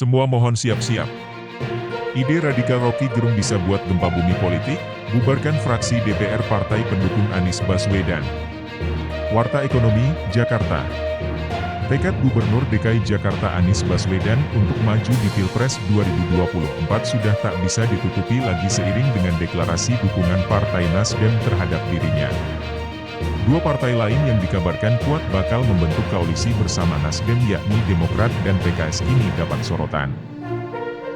Semua mohon siap-siap. Ide radikal Rocky Gerung bisa buat gempa bumi politik, bubarkan fraksi DPR Partai Pendukung Anies Baswedan. Warta Ekonomi, Jakarta. Tekad Gubernur DKI Jakarta Anies Baswedan untuk maju di Pilpres 2024 sudah tak bisa ditutupi lagi seiring dengan deklarasi dukungan Partai Nasdem terhadap dirinya. Dua partai lain yang dikabarkan kuat bakal membentuk koalisi bersama Nasdem yakni Demokrat dan PKS kini dapat sorotan.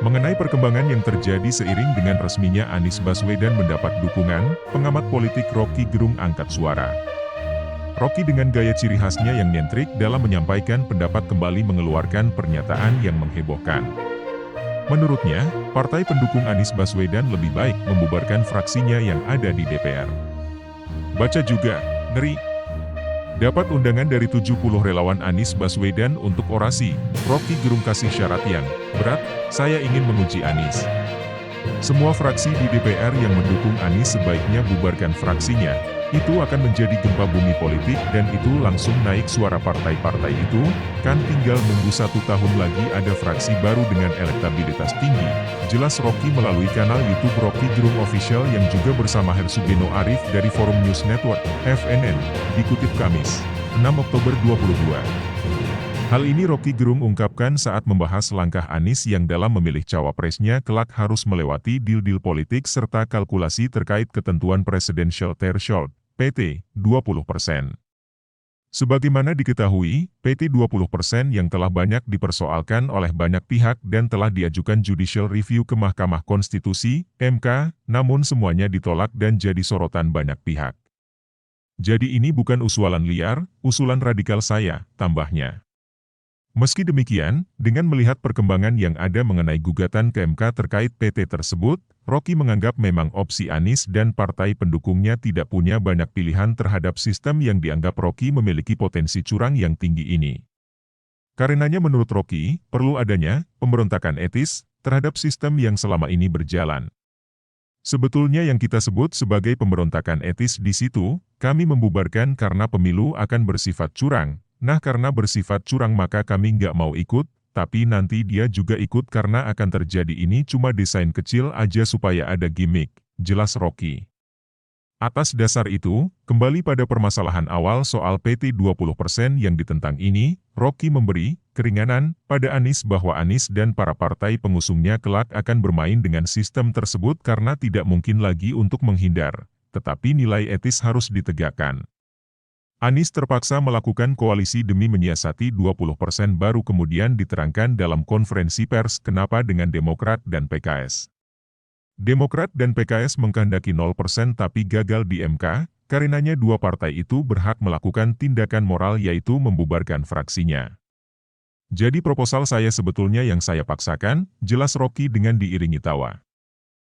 Mengenai perkembangan yang terjadi seiring dengan resminya Anies Baswedan mendapat dukungan, pengamat politik Rocky Gerung angkat suara. Rocky dengan gaya ciri khasnya yang nyentrik dalam menyampaikan pendapat kembali mengeluarkan pernyataan yang menghebohkan. Menurutnya, partai pendukung Anies Baswedan lebih baik membubarkan fraksinya yang ada di DPR. Baca juga, ngeri. Dapat undangan dari 70 relawan Anies Baswedan untuk orasi, Rocky Gerung kasih syarat yang berat, saya ingin menguji Anies. Semua fraksi di DPR yang mendukung Anies sebaiknya bubarkan fraksinya. Itu akan menjadi gempa bumi politik dan itu langsung naik suara partai-partai itu, kan tinggal nunggu 1 tahun lagi ada fraksi baru dengan elektabilitas tinggi. Jelas Rocky melalui kanal YouTube Rocky Gerung Official yang juga bersama Hersugeno Arif dari Forum News Network, FNN, dikutip Kamis, 6 Oktober 2022. Hal ini Rocky Gerung ungkapkan saat membahas langkah Anies yang dalam memilih cawapresnya kelak harus melewati deal-deal politik serta kalkulasi terkait ketentuan Presidential Threshold, PT, 20%. Sebagaimana diketahui, PT 20% yang telah banyak dipersoalkan oleh banyak pihak dan telah diajukan judicial review ke Mahkamah Konstitusi, MK, namun semuanya ditolak dan jadi sorotan banyak pihak. Jadi ini bukan usulan liar, usulan radikal saya, tambahnya. Meski demikian, dengan melihat perkembangan yang ada mengenai gugatan ke MK terkait PT tersebut, Rocky menganggap memang opsi Anies dan partai pendukungnya tidak punya banyak pilihan terhadap sistem yang dianggap Rocky memiliki potensi curang yang tinggi ini. Karenanya menurut Rocky, perlu adanya pemberontakan etis terhadap sistem yang selama ini berjalan. Sebetulnya yang kita sebut sebagai pemberontakan etis di situ, kami membubarkan karena pemilu akan bersifat curang. Nah karena bersifat curang maka kami nggak mau ikut, tapi nanti dia juga ikut karena akan terjadi ini cuma desain kecil aja supaya ada gimmick, jelas Rocky. Atas dasar itu, kembali pada permasalahan awal soal PT 20% yang ditentang ini, Rocky memberi keringanan pada Anies bahwa Anies dan para partai pengusungnya kelak akan bermain dengan sistem tersebut karena tidak mungkin lagi untuk menghindar, tetapi nilai etis harus ditegakkan. Anies terpaksa melakukan koalisi demi menyiasati 20% baru kemudian diterangkan dalam konferensi pers kenapa dengan Demokrat dan PKS. Demokrat dan PKS mengkehendaki 0% tapi gagal di MK, karenanya dua partai itu berhak melakukan tindakan moral yaitu membubarkan fraksinya. Jadi proposal saya sebetulnya yang saya paksakan, jelas Rocky dengan diiringi tawa.